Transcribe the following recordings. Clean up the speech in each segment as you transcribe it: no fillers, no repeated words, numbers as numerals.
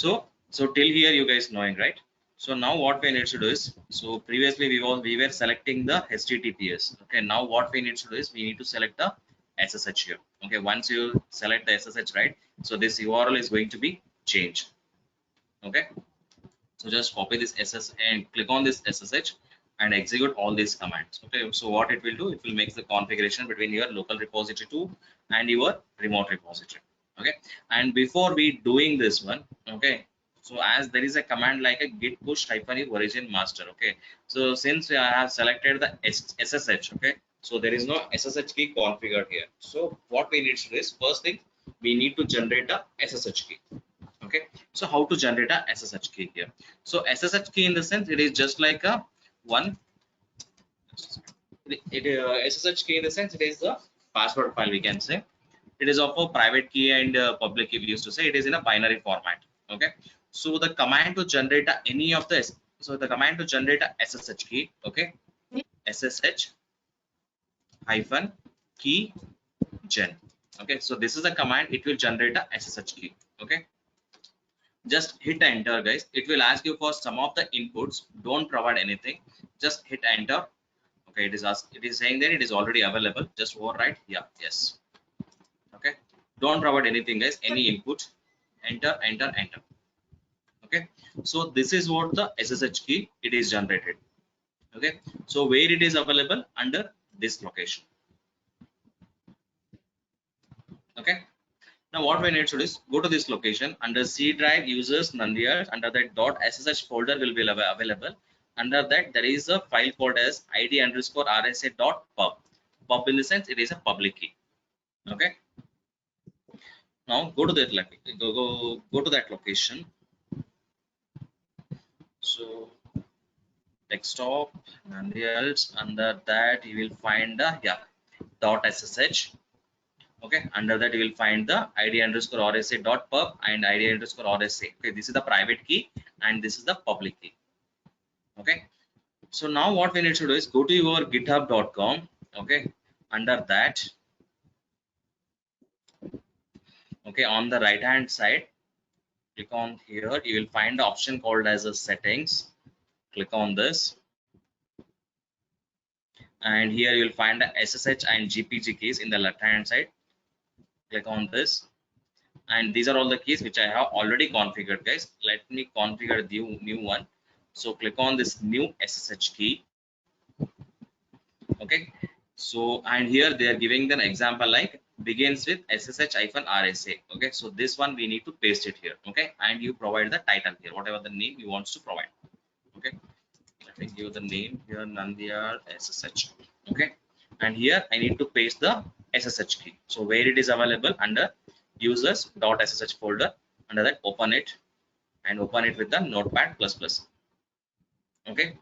So till here you guys knowing, right? So now what we need to do is, so previously we were selecting the HTTPS. Okay, now what we need to do is we need to select the SSH here. Okay, once you select the SSH, right, so this URL is going to be changed. Okay, so just copy this SS and click on this SSH and execute all these commands. Okay, so what it will do, it will make the configuration between your local repository 2 and your remote repository. Okay, and before we doing this one, okay, so as there is a command like a git push hyphen origin master. Okay, so since I have selected the SSH, okay, so there is no SSH key configured here. So what we need to do is, first thing, we need to generate a SSH key. Okay, so how to generate a SSH key here? So SSH key, in the sense, it is just like a one SSH key, in the sense, it is the password file, we can say. It is of a private key and public key, we used to say. It is in a binary format. Okay, so the command to generate any of this, so the command to generate a SSH key, okay, SSH hyphen key gen. Okay, so this is a command, it will generate a SSH key. Okay, just hit enter, guys. It will ask you for some of the inputs. Don't provide anything, just hit enter. Okay, it is saying that it is already available. Just overwrite, yeah, yes. Okay, don't provide anything, guys, any input. Enter, enter, enter. Okay, so this is what the SSH key, it is generated. Okay, so where it is available, under this location. Okay, now what we need to do is go to this location under C drive users Nandiar. Under that .ssh folder will be available. Under that there is a file called as id_rsa.pub. Pub, in the sense, it is a public key. Okay, now go to that go to that location. So desktop and else, under that you will find the .ssh. Okay, under that you will find the id_rsa.pub and id_rsa. Okay, this is the private key and this is the public key. Okay, so now what we need to do is go to your github.com. Okay, under that, okay, on the right hand side, click on here, you will find the option called as a settings. Click on this, and here you will find the SSH and GPG keys in the left hand side. Click on this, and these are all the keys which I have already configured, guys. Let me configure the new one. So click on this new SSH key. Okay, so and here they are giving an example like begins with SSH-RSA. Okay, so this one we need to paste it here. Okay, and you provide the title here, whatever the name you want to provide. Okay, let me give the name here, Nandiar SSH. Okay, and here I need to paste the SSH key. So where it is available, under users.ssh folder. Under that, open it and open it with the notepad++. Okay,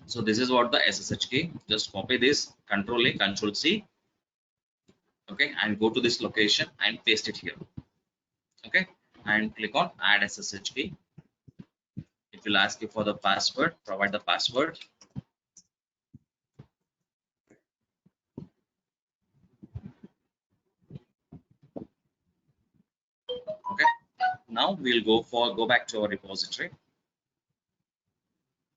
so this is what the SSH key. Just copy this, Control A, Control C. Okay, and go to this location and paste it here. Okay, and click on add SSH key. It will ask you for the password. Provide the password. Okay, now we'll go back to our repository.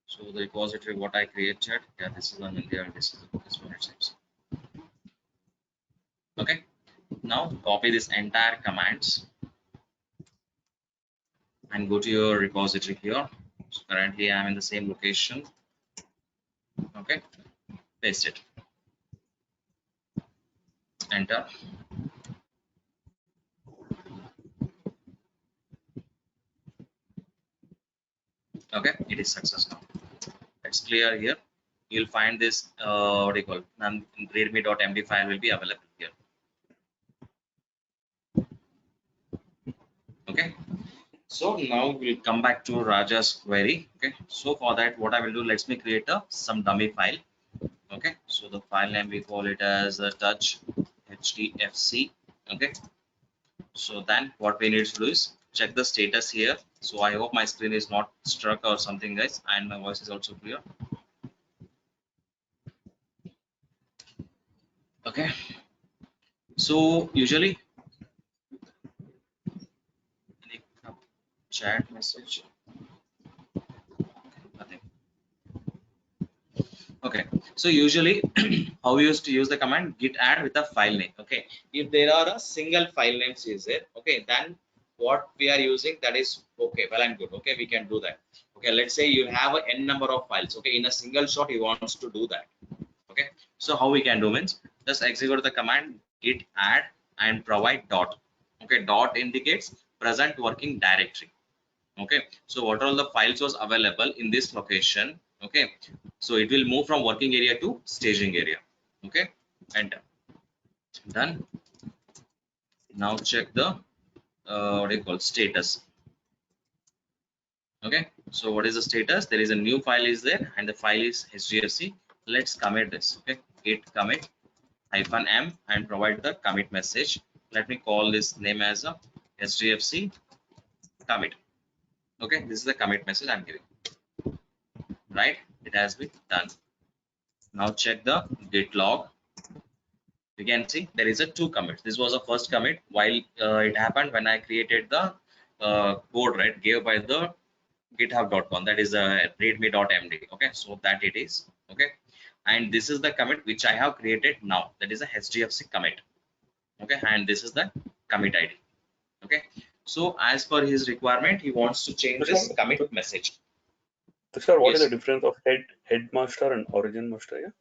So the repository what I created, yeah, this is one in there, this one it seems. Okay, now copy this entire commands and go to your repository here. So currently I am in the same location. Okay, paste it, enter. Okay, it is success now. It's clear here. You'll find this what do you call readme.md file will be available here. Okay, so now we'll come back to Raja's query. Okay, so for that, what I will do, let me create some dummy file. Okay, so the file name we call it as touch hdfc. Okay, so then what we need to do is check the status here. So I hope my screen is not struck or something, guys, and my voice is also clear. Okay, so usually chat message. Nothing. Okay, so usually how we used to use the command git add with a file name. Okay, if there are a single file names is there, okay, then what we are using, that is okay, well and good. Okay, we can do that. Okay, let's say you have a n number of files. Okay, in a single shot he wants to do that. Okay, so how we can do means just execute the command git add and provide dot. Okay, dot indicates present working directory. Okay, so what all the files was available in this location. Okay, so it will move from working area to staging area. Okay, and done. Now check the what do you call status. Okay, so what is the status? There is a new file is there and the file is hdfc. Let's commit this. Okay, git commit -m and provide the commit message. Let me call this name as a hdfc commit. Okay, this is the commit message I'm giving. Right, it has been done. Now check the git log. You can see there is a two commits. This was a first commit while it happened when I created the code, right, gave by the github.com, that is readme.md. Okay, so that it is. Okay, and this is the commit which I have created now, that is a hdfc commit. Okay, and this is the commit id. Okay, so as per his requirement he wants to change this commit message. Sir, what is Yes, the difference of headmaster and origin master? Yeah.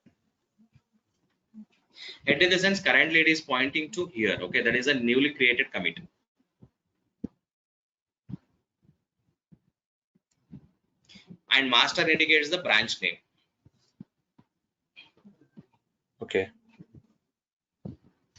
head in the sense currently it is pointing to here. Okay, that is a newly created commit. And master indicates the branch name. Okay.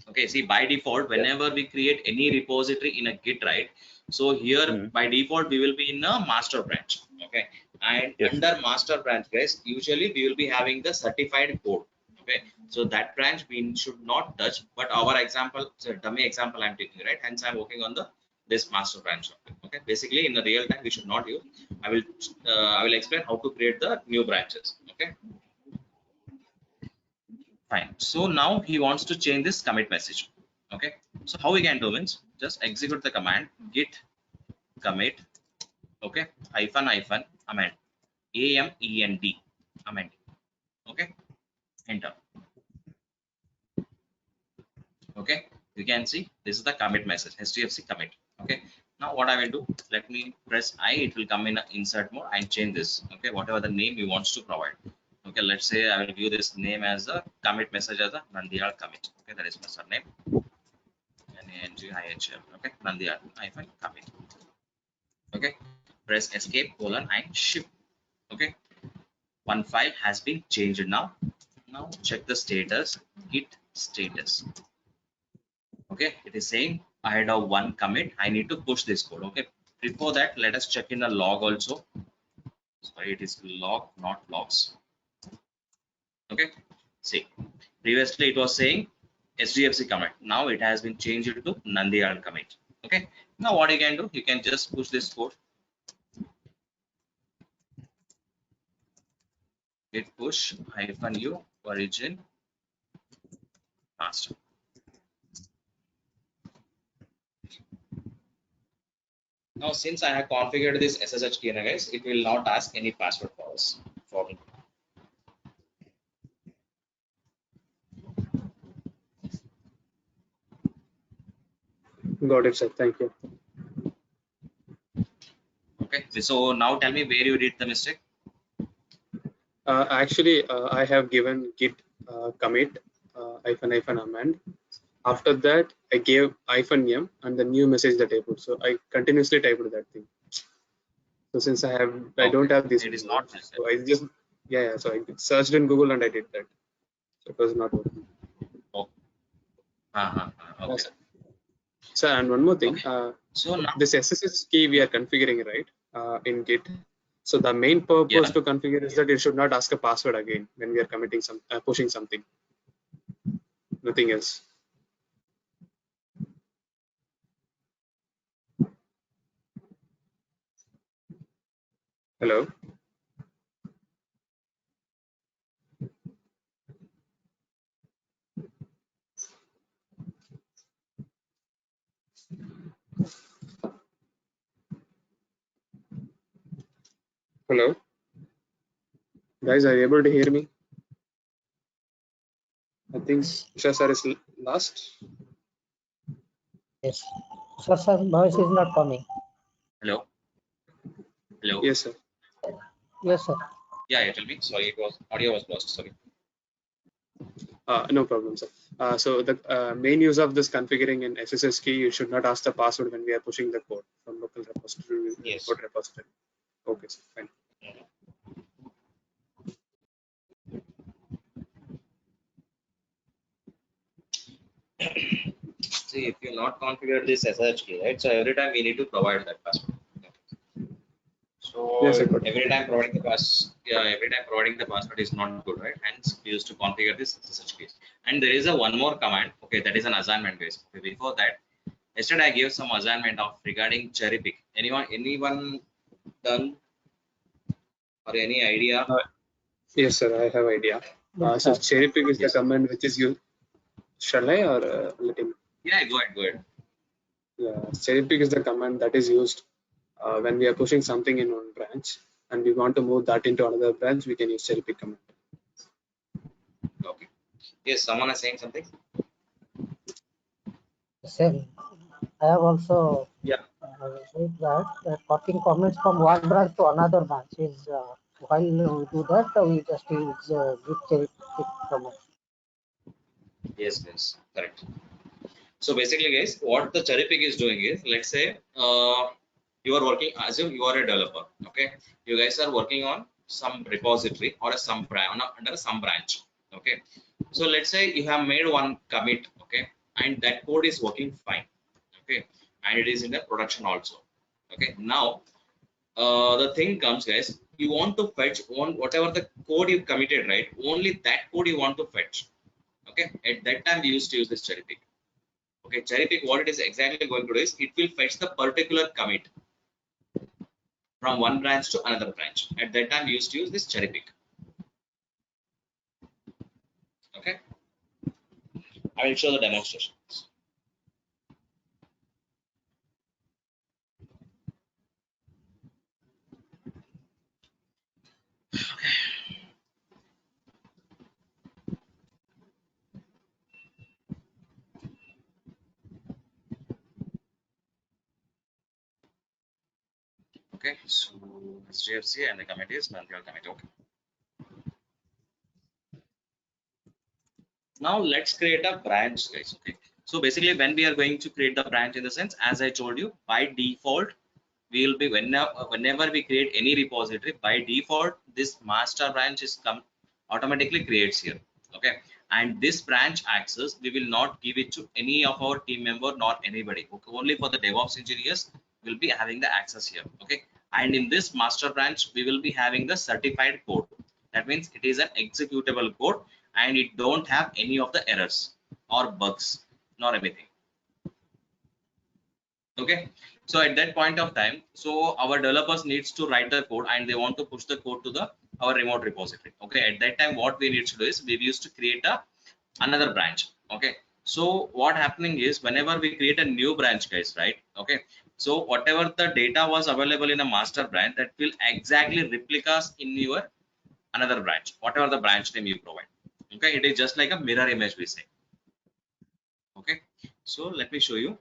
Okay, see, by default whenever we create any repository in a git, right, so here by default we will be in a master branch. Okay, and Yes. under master branch, guys, usually we will be having the certified code. Okay, so that branch we should not touch, but our example, so dummy example I'm taking, right, hence I'm working on the this master branch. Okay, basically in the real time we should not use. I will explain how to create the new branches. Okay, fine. So now he wants to change this commit message. Okay, so how we can do means just execute the command git commit. Okay, hyphen amend, amend, amend. Okay, enter. Okay, you can see this is the commit message, hdfc commit. Okay, now what I will do, let me press I, it will come in insert mode and change this. Okay, whatever the name he wants to provide. Okay, let's say I will give this name as a commit message as a Nandial commit. Okay, that is my surname. NANGIHL. Okay, Nandial hyphen commit. Okay, press escape colon and shift. Okay, one file has been changed now. Now check the status, git status. Okay, it is saying I had a one commit, I need to push this code. Okay, before that let us check in the log also. Sorry, it is log, not logs. Okay, see, previously it was saying hdfc commit, now it has been changed to Nandial commit. Okay, now what you can do, you can just push this code, git push -u origin master. Now since I have configured this ssh key, guys, it will not ask any password for us for me. Got it, sir. Thank you. Okay, so now tell me where you did the mistake. Actually, I have given git commit hyphen amend. After that, I gave -m and the new message that I put. So I continuously typed that thing. So since I don't have this, It is not so I just yeah. So I searched in Google and I did that. So it was not working. Oh. Okay. So and one more thing. Okay. So now this SSH key we are configuring, right, in Git. So the main purpose to configure is that it should not ask a password again when we are committing some pushing something. Nothing else. Hello. Guys, are you able to hear me? I think Isha sir is last. Yes. Sir, noise is not coming. Hello. Hello. Yes, sir. Yes, sir. Yeah, tell me. Sorry, it was audio was lost. Sorry. No problem, sir. So the main use of this configuring in SSH key, you should not ask the password when we are pushing the code from local repository to Yes. code repository. Okay, sir. Fine. See, if you not configure this SSH key, right? So every time we need to provide that password. So Yes, I got it. every time providing the password is not good, right? Hence we used to configure this SSH keys. And there is a one more command. Okay, that is an assignment base. Okay, before that, yesterday I gave some assignment of regarding cherry pick. Anyone done or any idea? Yes, sir. I have idea. So cherry pick is the command which is used. Shall I or let him? Yeah, go ahead, go ahead. Yeah, cherry pick is the command that is used when we are pushing something in one branch and we want to move that into another branch. We can use cherry pick command. Okay. Yes, someone is saying something. Same. I have also Yeah. said that copying comments from one branch to another branch is while we do that we just use git cherry pick command. Yes, yes, correct. So basically, guys, what the cherry pick is doing is, let's say, you are working as if you are a developer. Okay, you guys are working on some repository or some under some branch. Okay, so let's say you have made one commit. Okay, and that code is working fine. Okay, and it is in the production also. Okay, now the thing comes, guys, you want to fetch on whatever the code you committed, right? Only that code you want to fetch. Okay, at that time we used to use this cherry pick. Okay, cherry pick, what it is exactly going to do is it will fetch the particular commit from one branch to another branch. At that time we used to use this cherry pick. Okay, I will show the demonstration. Okay, so SGFC and the commit is non-dual commit. Okay. Now let's create a branch, guys. Okay, so basically when we are going to create the branch, in the sense, as I told you, by default we will be whenever we create any repository, by default this master branch is automatically creates here. Okay, and this branch access we will not give it to any of our team member nor anybody. Okay, only for the DevOps engineers will be having the access here. Okay, and in this master branch we will be having the certified code. That means it is an executable code and it don't have any of the errors or bugs nor anything. Okay, so at that point of time, so our developers needs to write the code and they want to push the code to the our remote repository. Okay, at that time what we need to do is we used to create another branch. Okay, so what happening is whenever we create a new branch, guys, right? Okay, so whatever the data was available in a master branch, that will exactly replicas in your another branch, whatever the branch name you provide. Okay, it is just like a mirror image, we say. Okay, so let me show you.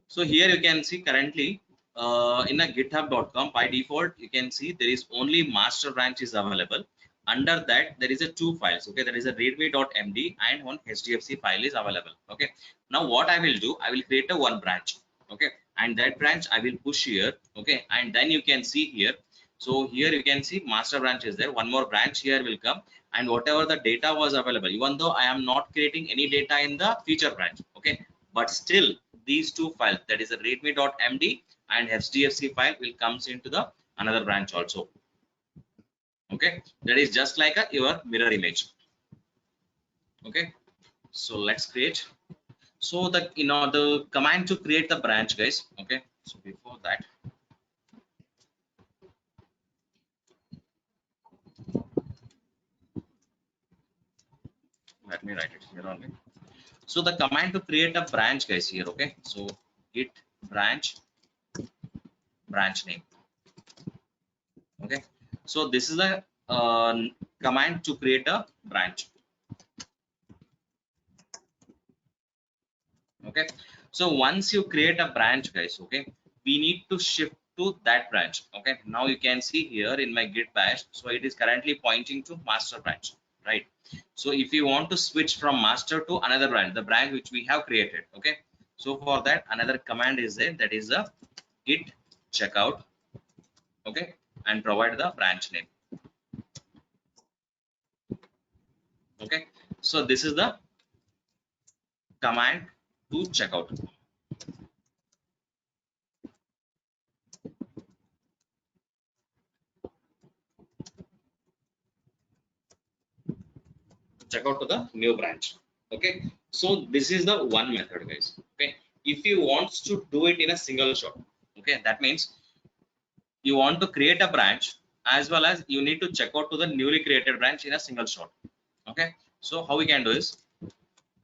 So here you can see currently in a github.com, by default you can see there is only master branch is available. Under that there is a two files. Okay, there is a readme.md and one hdfc file is available. Okay, now what I will do, I will create a one branch. Okay, and that branch I will push here. Okay, and then you can see here, so here you can see master branch is there, one more branch here will come, and whatever the data was available, even though I am not creating any data in the feature branch. Okay, but still these two files, that is a readme.md and hdfc file, will comes into the another branch also. Okay, that is just like your mirror image. Okay, so let's create. So the the command to create the branch, guys. Okay, so before that, let me write it here only. So the command to create a branch, guys, here. Okay, so git branch name. Okay, so this is a command to create a branch. Okay, so once you create a branch, guys, okay, we need to shift to that branch. Okay, now you can see here in my git bash, so it is currently pointing to master branch, right? So if you want to switch from master to another branch, the branch which we have created, okay, so for that another command is there, that is a git checkout, okay, and provide the branch name. Okay, so this is the command to checkout. Check out to the new branch. Okay, so this is the one method, guys. Okay, if you want to do it in a single shot, okay, that means you want to create a branch as well as you need to check out to the newly created branch in a single shot. Okay, so how we can do is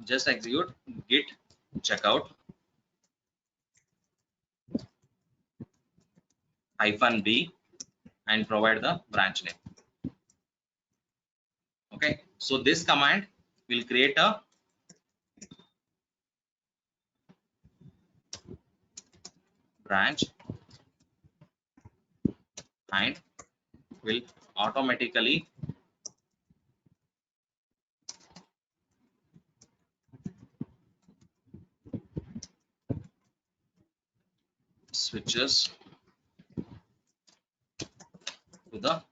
just execute git checkout -b and provide the branch name. Okay, so this command will create a branch and will automatically switches to the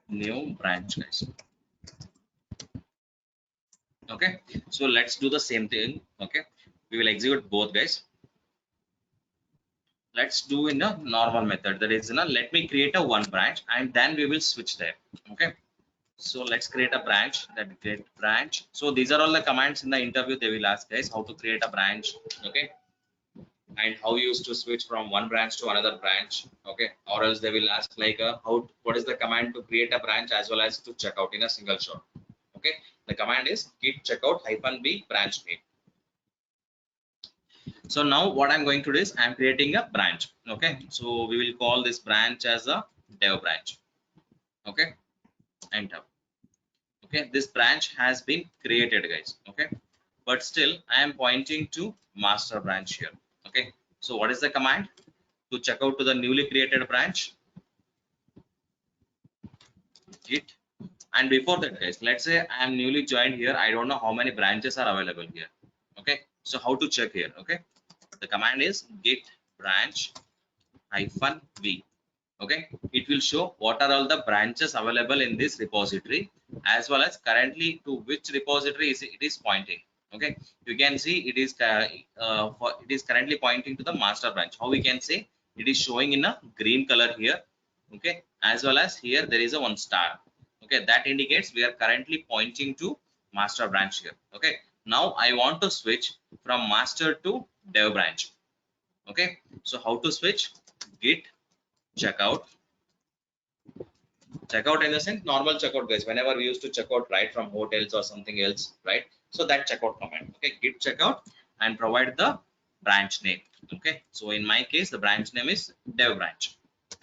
new branch, guys. Okay, so let's do the same thing. Okay, we will execute both, guys. Let's do in a normal method, that is, let me create a one branch and then we will switch there. Okay, so let's create a branch, that get branch. So these are all the commands in the interview they will ask, guys, how to create a branch. Okay, and how you used to switch from one branch to another branch. Okay, or else they will ask like what is the command to create a branch as well as to check out in a single shot. Okay, the command is git checkout -b branch name. So now what I'm going to do is I'm creating a branch. Okay, so we will call this branch as a dev branch. Okay, enter. Okay, this branch has been created, guys. Okay, but still I am pointing to master branch here. Okay, so what is the command to check out to the newly created branch? Git. And before that, guys, let's say I am newly joined here, I don't know how many branches are available here. Okay, so how to check here? Okay, the command is git branch -v. Okay, it will show what are all the branches available in this repository as well as currently to which repository it is pointing. Okay, you can see it is currently pointing to the master branch. How we can say it is showing in a green color here. Okay, as well as here there is a one star. Okay, that indicates we are currently pointing to master branch here. Okay, now I want to switch from master to dev branch. Okay, so how to switch? Git checkout in the sense normal checkout, guys, whenever we used to check out right from hotels or something else, right? So that checkout command. Okay, git checkout and provide the branch name. Okay, so in my case the branch name is dev branch.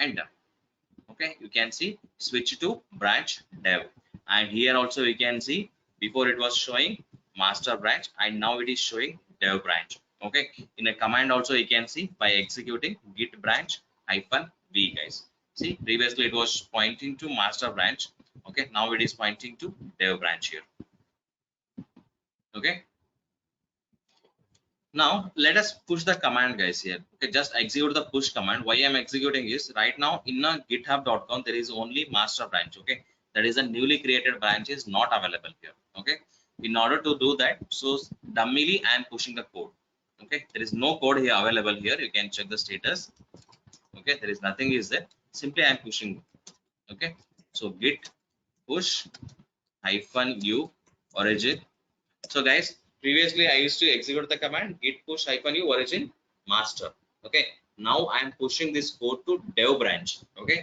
Enter. Okay, you can see switch to branch dev, and here also you can see before it was showing master branch and now it is showing dev branch. Okay, in a command also you can see by executing git branch -v, guys. See, previously it was pointing to master branch. Okay, now it is pointing to dev branch here. Okay, now let us push the command, guys, here. Okay, just execute the push command. Why I'm executing is right now in a github.com there is only master branch. Okay, that is a newly created branch is not available here. Okay, in order to do that, so dumbly I am pushing the code. Okay, there is no code here available here. You can check the status. Okay, there is nothing is there, simply I am pushing. Okay, so git push -u origin. So guys, previously I used to execute the command git push -u origin master. Okay, now I am pushing this code to dev branch. Okay,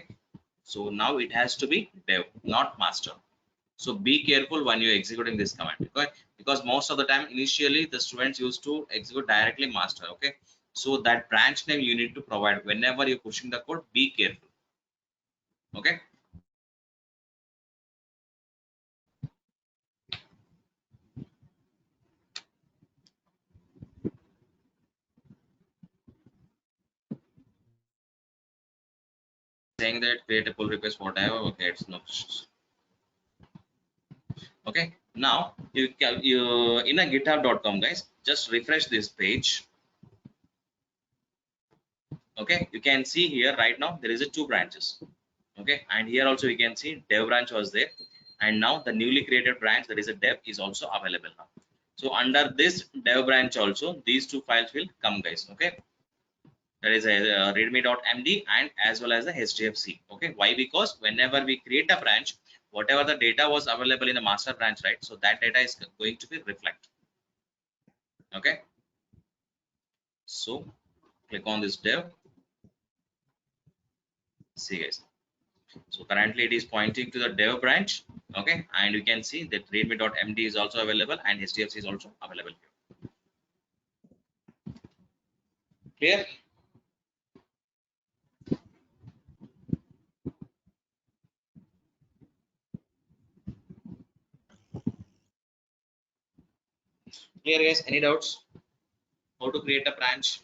so now it has to be dev, not master. So be careful when you're executing this command. Okay, because most of the time initially the students used to execute directly master. Okay, so that branch name you need to provide whenever you're pushing the code. Be careful. Okay, saying that create a pull request whatever. Okay, it's no. Okay, now you in a github.com, guys, just refresh this page. Okay, you can see here right now there is a 2 branches. Okay, and here also you can see dev branch was there, and now the newly created branch, that is a dev, is also available now. So under this dev branch also these 2 files will come, guys. Okay, that is a readme.md and as well as the hdfc. Okay, why? Because whenever we create a branch, whatever the data was available in the master branch, right, so that data is going to be reflected. Okay, so click on this dev. See, guys, so currently it is pointing to the dev branch. Okay, and you can see that readme.md is also available and hdfc is also available here. Clear? Clear, guys? Any doubts how to create a branch?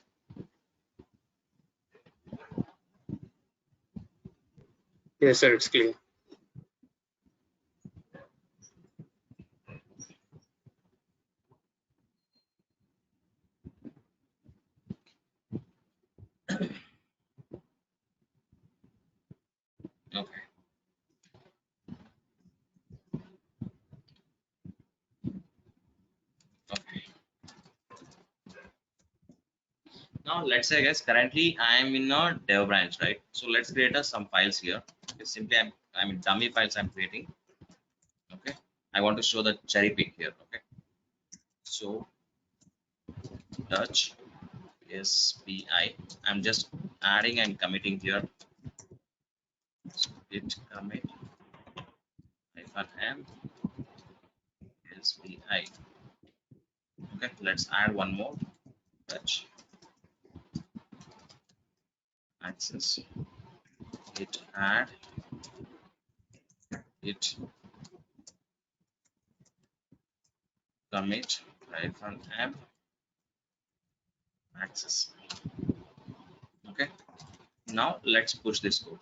Yes, sir, it's clear. Okay, okay. Now let's say, guys, currently I am in a dev branch, right? So let's create some files here. Okay, simply I mean dummy files I'm creating. Okay, I want to show the cherry pick here. Okay, so touch SPI, I'm just adding and committing here. So git commit -m SPI. Okay, let's add one more touch access git add git commit -m access. Okay, now let's push this code.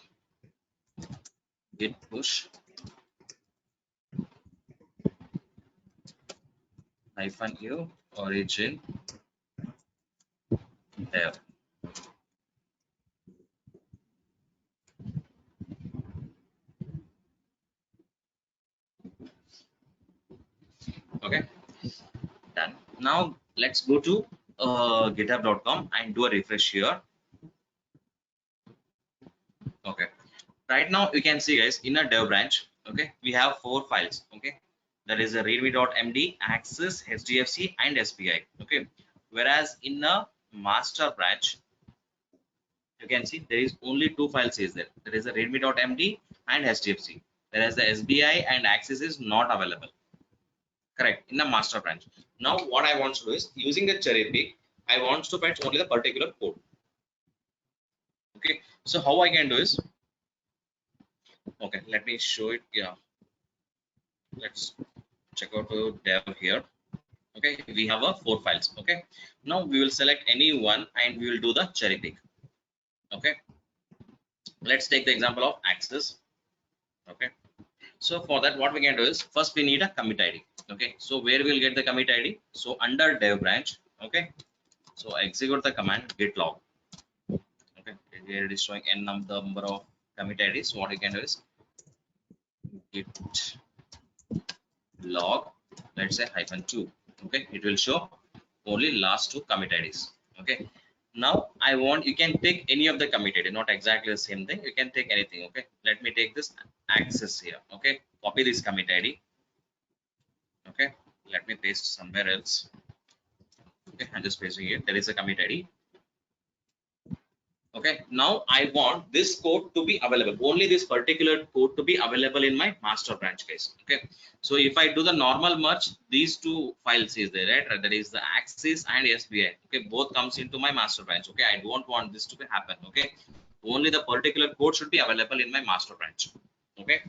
Git push -u origin dev. Okay, done. Now let's go to github.com and do a refresh here. Okay, right now you can see, guys, in a dev branch, okay, we have 4 files. Okay, that is a readme.md, access, hdfc and spi. Okay, whereas in a master branch you can see there is only 2 files is there. There is a readme.md and hdfc, whereas the sbi and access is not available, correct, in the master branch. Now what I want to do is, using the cherry pick, I want to fetch only the particular code. Okay, so how I can do is, okay, let me show it. Yeah, let's check out the dev here. Okay, we have a 4 files. Okay, now we will select any one and we will do the cherry pick. Okay, let's take the example of access. Okay, so for that what we can do is, first we need a commit id. Okay, so where we'll get the commit id? So under dev branch. Okay, so execute the command git log. Okay, here it is showing n number of commit ids. So what you can do is git log, let's say -2. Okay, it will show only last 2 commit ids. Okay, now I want, you can take any of the commit id, not exactly the same thing, you can take anything. Okay, let me take this access here. Okay, copy this commit id. Okay, let me paste somewhere else. Okay, I'm just pasting it. There is a commit id. Okay, now I want this code to be available, only this particular code to be available in my master branch case. Okay, so if I do the normal merge, these 2 files is there, right? That is the access and sbi. Okay, both comes into my master branch. Okay, I don't want this to be happen. Okay, only the particular code should be available in my master branch. Okay,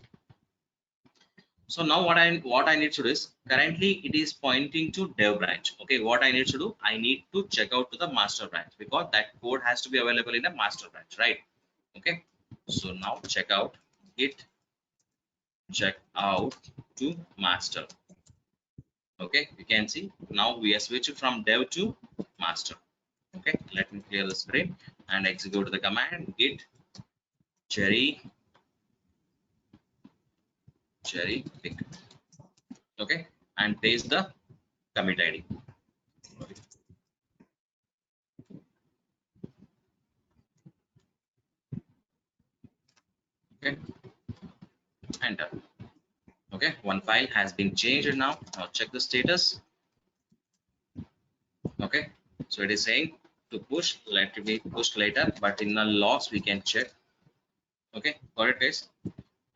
so now what I need to do is, currently it is pointing to dev branch. Okay, what I need to do, I need to check out to the master branch, because that code has to be available in the master branch, right? Okay, So now check out git checkout to master. Okay, you can see now we are switching from dev to master. Okay, let me clear the screen and execute the command git cherry pick. Okay, and paste the commit id. Okay, enter. Okay, one file has been changed now. Now check the status. Okay, so it is saying to push, let it be pushed later, but in the logs we can check. Okay, got it guys?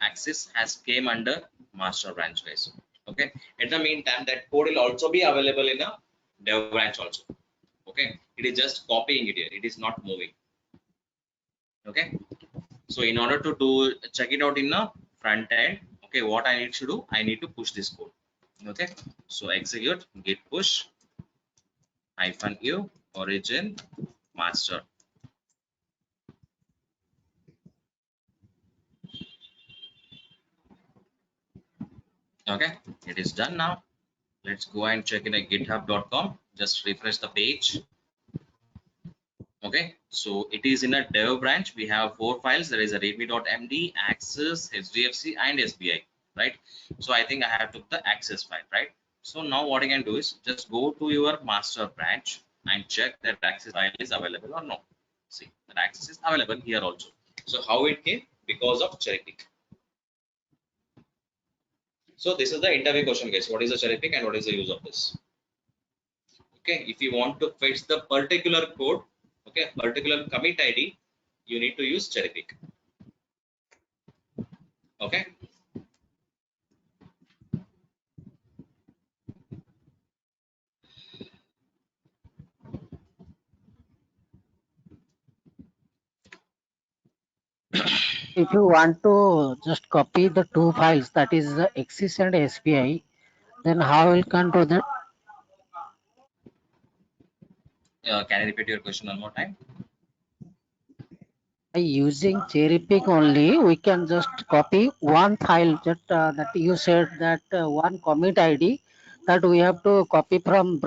Access has came under master branch guys. Okay, at the meantime that code will also be available in a dev branch also. Okay, it is just copying it here, it is not moving. Okay, so in order to do check it out in the front end, okay, what I need to do, I need to push this code. Okay, so execute git push -u origin master. Okay, it is done now. Let's go and check in at github.com. Just refresh the page. Okay, so it is in a dev branch. We have 4 files. There is a readme.md, access, hdfc and sbi, right? So I think I have took the access file, right? So now what I can do is just go to your master branch and check that access file is available or no. See that access is available here also. So how it came? Because of cherry pick. So this is the interview question guys. What is the cherry pick and what is the use of this? Okay, if you want to fetch the particular code, okay, particular commit id, you need to use cherry pick. Okay, If you want to just copy the 2 files, that is the Axis and SPI, then how we can do that? can I repeat your question one more time? By using cherry pick only, we can just copy one file that you said that one commit ID that we have to copy from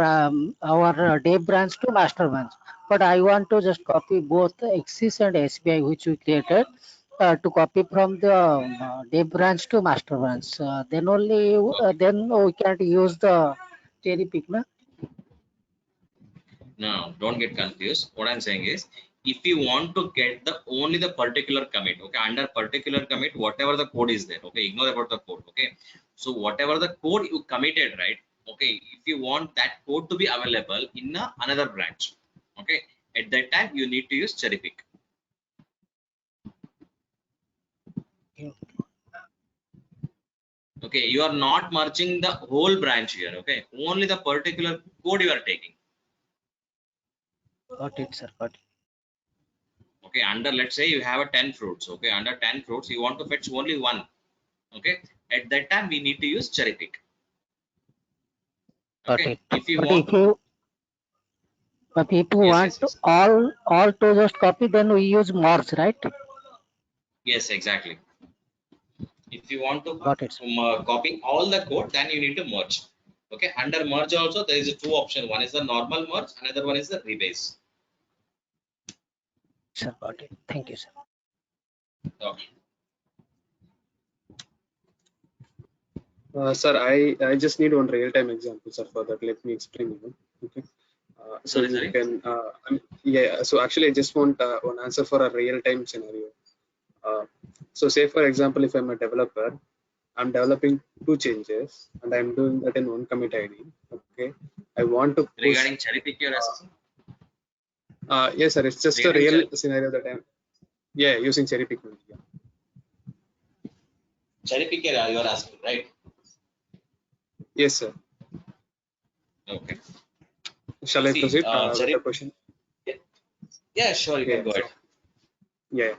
our dev branch to master branch. But I want to just copy both Axis and SBI which we created to copy from the dev branch to master branch. Then only then we can't use the cherry pick, na? No, don't get confused. What I'm saying is, if you want to get the only the particular commit, okay, under particular commit, whatever the code is there, okay, ignore about the code. Okay, so whatever the code you committed, right? Okay, if you want that code to be available in another branch, okay, at that time you need to use cherry pick. Okay, you are not merging the whole branch here. Okay, only the particular code you are taking. Got it, sir. Got it. Okay, under, let's say you have a 10 fruits. Okay, under 10 fruits you want to fetch only one. Okay, at that time we need to use cherry pick. Got Okay, it. if you But want if you But if you yes, want yes, to yes, all to just copy, then we use merge, right? yes, exactly. If you want to Got it, sir. copy all the code, then you need to merge. Okay, under merge also there is a 2 option. One is the normal merge, another one is the rebase. Sir, got it. Thank you, sir. Okay. Sir, I just need one real-time example, sir, for that. Let me explain you. Okay. So Sorry, you sorry. can, yeah. So actually, I just want one answer for a real-time scenario. So say, for example, if I'm a developer, I'm developing 2 changes, and I'm doing that in one commit ID. Okay. I want to push. Regarding cherry pick you're asking? Yes, sir. It's just a Regarding real scenario that I'm, yeah, using cherry pick. Yeah. cherry pick you are asking, right? Yes, sir. Okay. Shall I See, proceed with cherry, the question? yeah, sure, you Yeah. can go So ahead. yeah.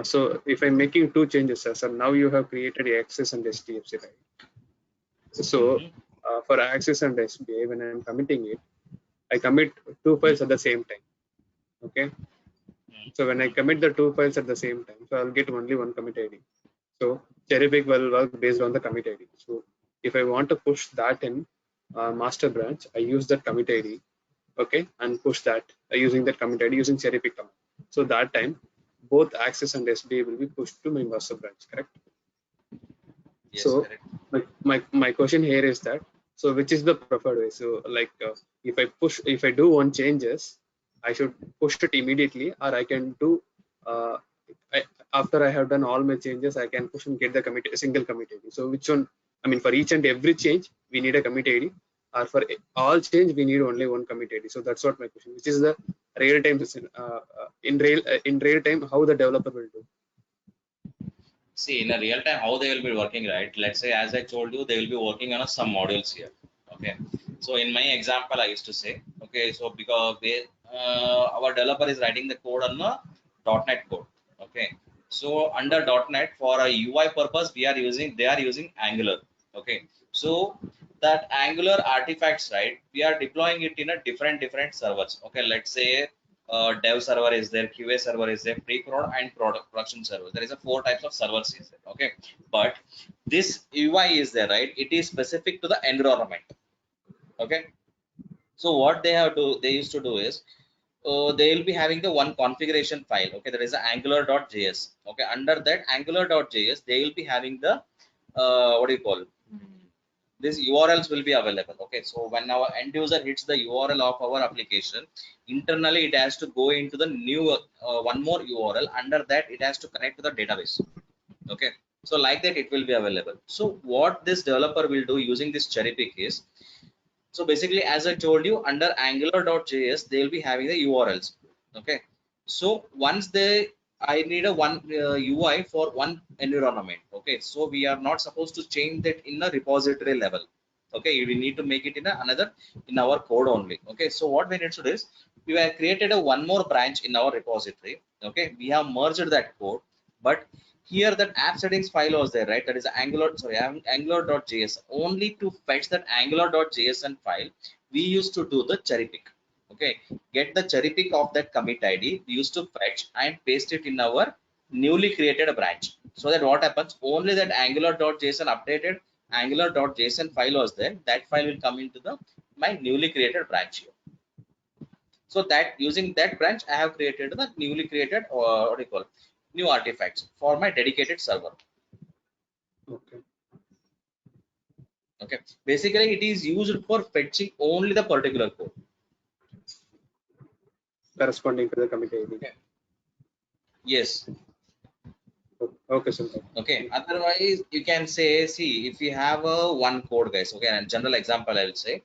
So if I'm making 2 changes, sir, so now you have created Access and STFC, right? So Mhm. for Access and SBA, when I'm committing it, I commit 2 files at the same time. Okay. So when I commit the two files at the same time, so I'll get only one commit ID. So cherry pick will work based on the commit ID. So if I want to push that in master branch, I use that commit ID, okay, and push that using that commit ID using cherry pick command. So that time both access and SBA will be pushed to my master branch, correct? Yes, So correct. my question here is that, so which is the preferred way? So like if I do one changes, I should push it immediately, or I can do uh, after I have done all my changes, I can push and get the commit single commit ID. So which one? I mean, for each and every change, we need a commit ID, or for all change, we need only one commit ID. So that's what my question. Which is the real time in real time how the developer will do. See, in a real time, how they will be working, right? Let's say, as I told you, they will be working on some modules here. Okay. So in my example, I used to say, okay, so because our developer is writing the code on the .NET code. Okay. So under Okay. .NET for a UI purpose, they are using Angular. Okay. So that Angular artifacts, right? We are deploying it in a different servers. Okay. Let's say dev server is there, QA server is there, pre-prod and production server. There is a 4 types of servers is there. Okay, but this UI is there, right? It is specific to the environment. Okay, so what they used to do is they will be having the one configuration file. Okay, there is a angular.js. Okay, under that angular.js, they will be having the what do you call? These URLs will be available. Okay, so when our end user hits the URL of our application, internally it has to go into the new one more URL. Under that, it has to connect to the database. Okay, so like that it will be available. So what this developer will do using this cherry pick is, so basically, as I told you, under angular.js, they will be having the URLs. Okay. So once I need a one UI for one environment. Okay. So we are not supposed to change that in a repository level. Okay. We need to make it in another in our code only. Okay. So what we need to do is we have created a one more branch in our repository. Okay. We have merged that code, but here that app settings file was there, right? That is angular.js. Only to fetch that angular.json file, we used to do the cherry pick. Okay, get the cherry pick of that commit ID. We used to fetch and paste it in our newly created branch. So that what happens? Only that angular.json updated angular.json file was there. That file will come into the my newly created branch here. So that using that branch, I have created the newly created what do you call new artifacts for my dedicated server. Okay. Okay, basically it is used for fetching only the particular code. Corresponding to the commit ID. Okay. Yes. Okay, sir. Okay. Otherwise, you can say, see, if you have a one code, guys. Okay, and general example, I will say.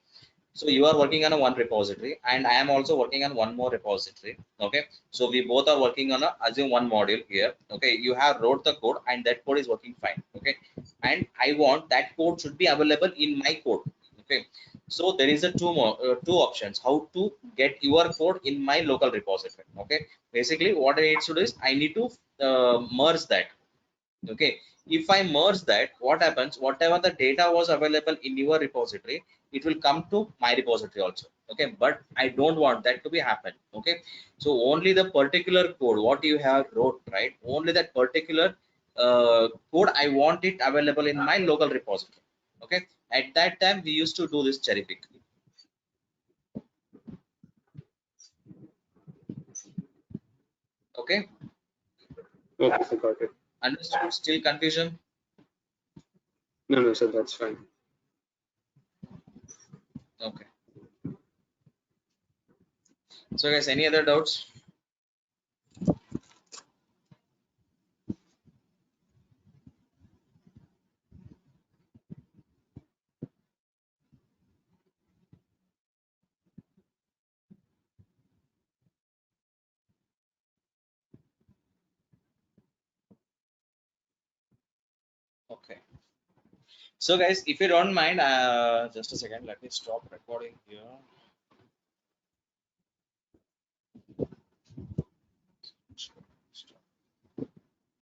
So you are working on a one repository, and I am also working on one more repository. Okay, so we both are working on a assume one module here. Okay, you have wrote the code, and that code is working fine. Okay, and I want that code should be available in my code. Okay, so there is a two options how to get your code in my local repository. Okay, basically what I need to do is I need to merge that. Okay, if I merge that, what happens? Whatever the data was available in your repository, it will come to my repository also. Okay, but I don't want that to be happen. Okay, so only the particular code what you have wrote, right? Only that particular code I want it available in my local repository. Okay, at that time we used to do this cherry pick. Okay, Okay, sir, got it. understood? Still confusion? No, no, sir, that's fine. Okay, so guys, any other doubts? Okay, so guys, if you don't mind, just a second, let me stop recording here.